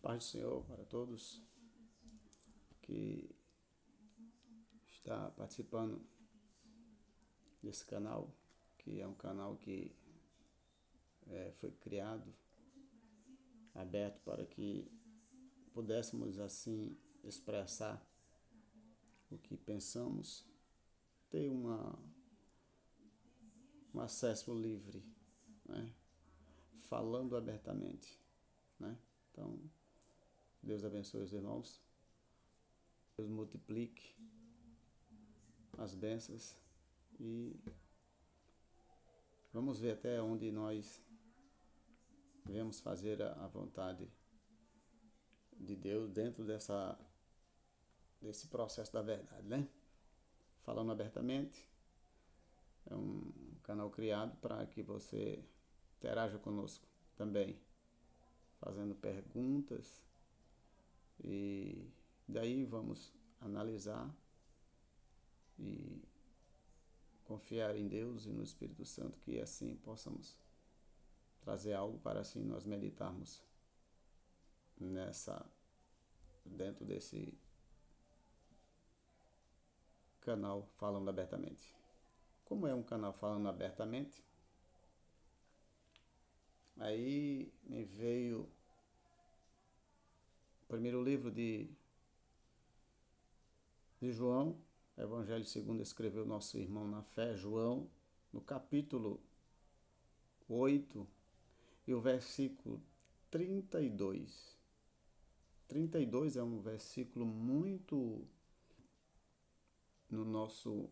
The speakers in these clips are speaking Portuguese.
Paz do Senhor para todos que está participando desse canal, que é um canal que foi criado, aberto para que pudéssemos assim expressar o que pensamos, ter um acesso livre, né? Falando abertamente, né? Então, Deus abençoe os irmãos, Deus multiplique as bênçãos e vamos ver até onde nós devemos fazer a vontade de Deus dentro desse processo da verdade, né? Falando abertamente, é um canal criado para que você interaja conosco também, fazendo perguntas, e daí vamos analisar e confiar em Deus e no Espírito Santo, que assim possamos trazer algo para assim nós meditarmos dentro desse canal Falando Abertamente. Como é um canal Falando Abertamente, aí me veio o primeiro livro de João, Evangelho segundo escreveu nosso irmão na fé, João, no capítulo 8 e o versículo 32. 32 é um versículo muito no nosso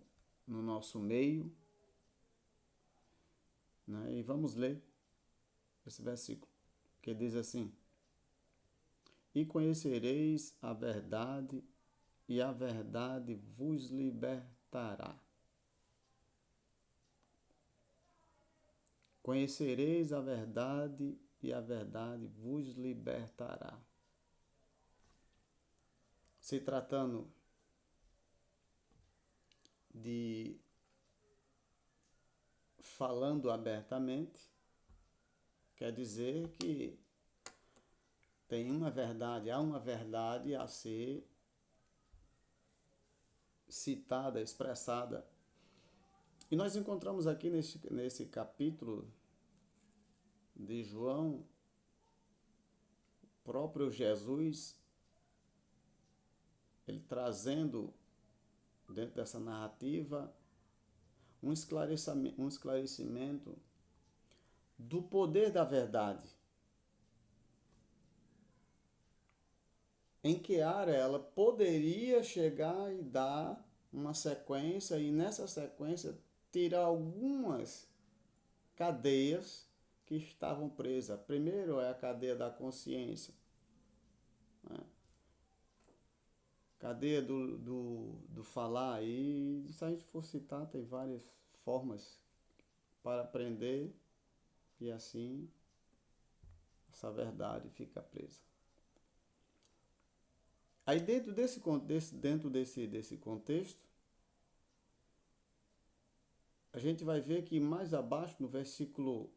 meio, né? E vamos ler esse versículo, que diz assim: E conhecereis a verdade, e a verdade vos libertará. Conhecereis a verdade, e a verdade vos libertará. Se tratando de falando abertamente, quer dizer que tem uma verdade, há uma verdade a ser citada, expressada. E nós encontramos aqui nesse capítulo de João, o próprio Jesus, ele trazendo dentro dessa narrativa um esclarecimento do poder da verdade. Em que área ela poderia chegar e dar uma sequência, e nessa sequência tirar algumas cadeias que estavam presas. Primeiro é a cadeia da consciência, né? Cadeia do falar, e se a gente for citar, tem várias formas para aprender, e assim essa verdade fica presa. Aí dentro desse contexto, a gente vai ver que mais abaixo, no versículo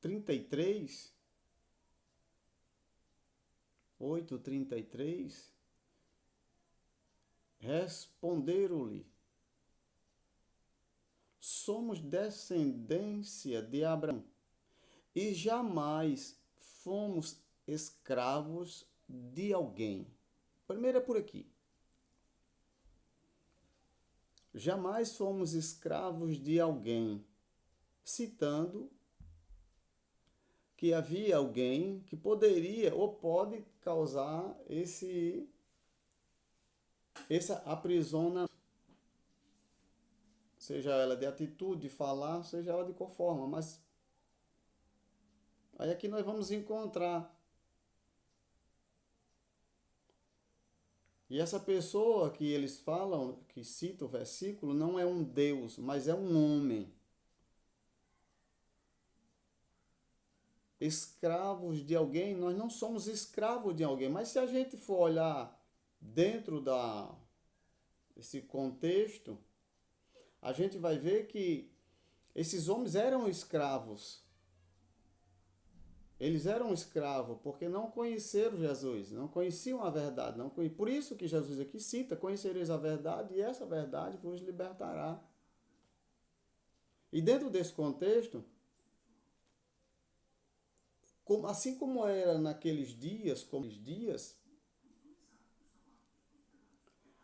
33, 8:33, responderam-lhe: somos descendência de Abraão e jamais fomos escravos de alguém. Primeiro é por aqui. Jamais fomos escravos de alguém, citando que havia alguém que poderia ou pode causar essa aprisionamento, seja ela de atitude, de falar, seja ela de qual forma. Mas aí aqui nós vamos encontrar. E essa pessoa que eles falam, que cita o versículo, não é um Deus, mas é um homem. Escravos de alguém, nós não somos escravos de alguém, mas se a gente for olhar dentro desse contexto, a gente vai ver que esses homens eram escravos. Eles eram escravos porque não conheceram Jesus, não conheciam a verdade. Por isso que Jesus aqui cita, conhecereis a verdade e essa verdade vos libertará. E dentro desse contexto, assim como era naqueles dias,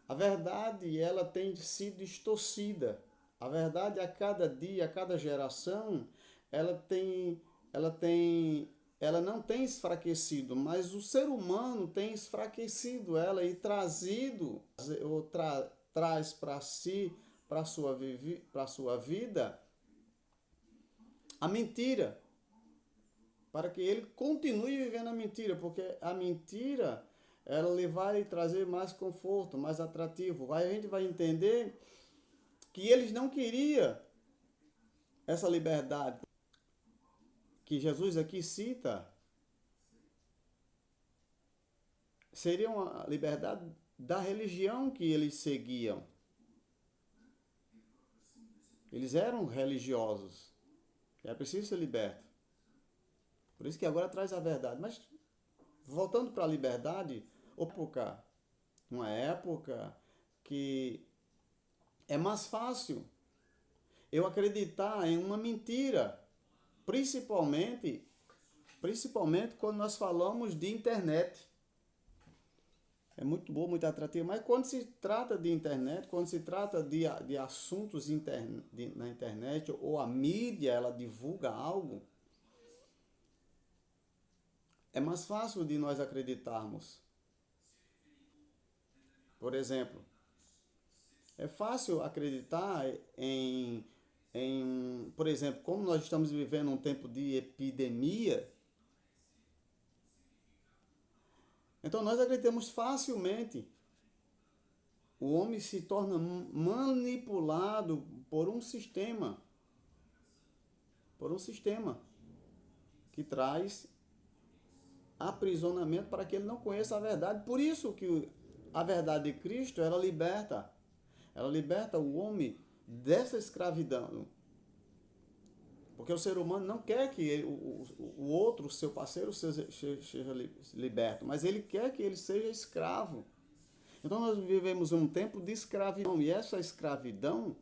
a verdade ela tem sido distorcida. A verdade a cada dia, a cada geração, ela tem, ela tem, ela não tem enfraquecido, mas o ser humano tem enfraquecido ela e trazido ou traz para si, para sua vida, a mentira, para que ele continue vivendo a mentira, porque a mentira ela lhe vai trazer mais conforto, mais atrativo. Aí a gente vai entender que eles não queriam essa liberdade que Jesus aqui cita, seria uma liberdade da religião que eles seguiam. Eles eram religiosos. É preciso ser liberto. Por isso que agora traz a verdade. Mas voltando para a liberdade, uma época que é mais fácil eu acreditar em uma mentira, principalmente quando nós falamos de internet. É muito bom, muito atrativo, mas quando se trata de internet, quando se trata de assuntos na internet, ou a mídia, ela divulga algo, é mais fácil de nós acreditarmos. Por exemplo, é fácil acreditar por exemplo, como nós estamos vivendo um tempo de epidemia, então nós acreditamos facilmente. O homem se torna manipulado por um sistema que traz aprisionamento para que ele não conheça a verdade. Por isso que a verdade de Cristo, ela liberta o homem dessa escravidão. Porque o ser humano não quer que o outro, o seu parceiro, seja liberto, mas ele quer que ele seja escravo. Então nós vivemos um tempo de escravidão, e essa escravidão,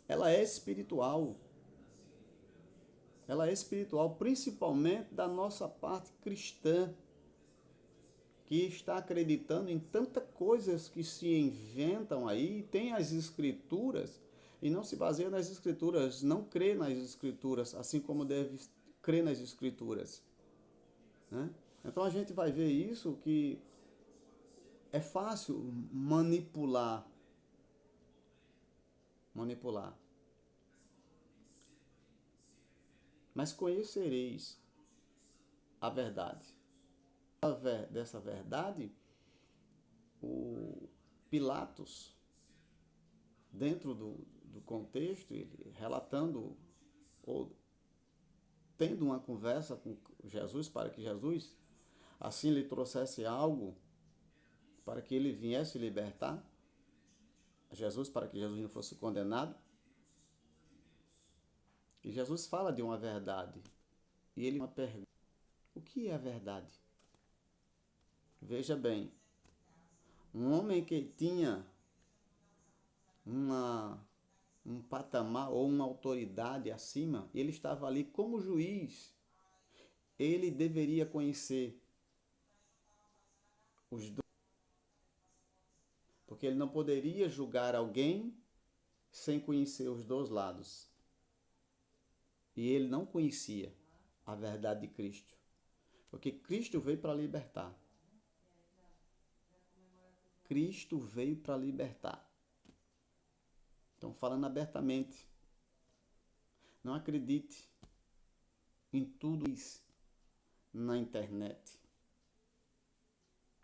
ela é espiritual. Ela é espiritual, principalmente da nossa parte cristã, que está acreditando em tantas coisas que se inventam aí, tem as escrituras, e não se baseia nas escrituras, não crê nas escrituras, assim como deve crer nas escrituras. Né? Então a gente vai ver isso, que é fácil manipular. Mas conhecereis a verdade. Dessa verdade, o Pilatos, dentro do contexto, ele relatando ou tendo uma conversa com Jesus, para que Jesus assim lhe trouxesse algo para que ele viesse libertar Jesus, para que Jesus não fosse condenado. E Jesus fala de uma verdade. E ele uma pergunta: o que é a verdade? Veja bem, um homem que tinha um patamar ou uma autoridade acima, ele estava ali como juiz. Ele deveria conhecer os dois, porque ele não poderia julgar alguém sem conhecer os dois lados. E ele não conhecia a verdade de Cristo, porque Cristo veio para libertar. Cristo veio para libertar. Então, falando abertamente, não acredite em tudo isso na internet.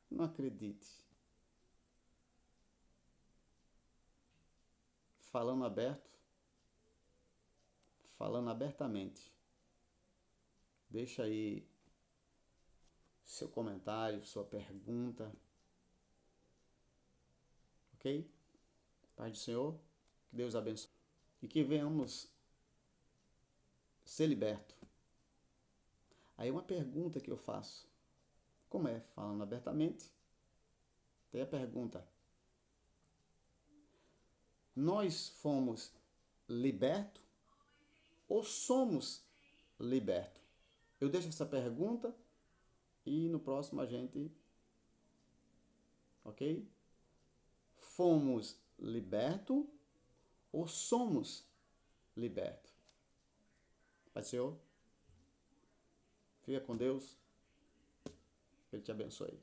Não acredite. Falando abertamente. Deixa aí seu comentário, sua pergunta. Ok? Paz do Senhor, que Deus abençoe. E que venhamos ser libertos Aí uma pergunta que eu faço, como é falando abertamente, tem a pergunta: nós fomos libertos ou somos libertos? Eu deixo essa pergunta e no próximo a gente, ok? Fomos libertos ou somos libertos? Pai do Senhor, fica com Deus, que Ele te abençoe.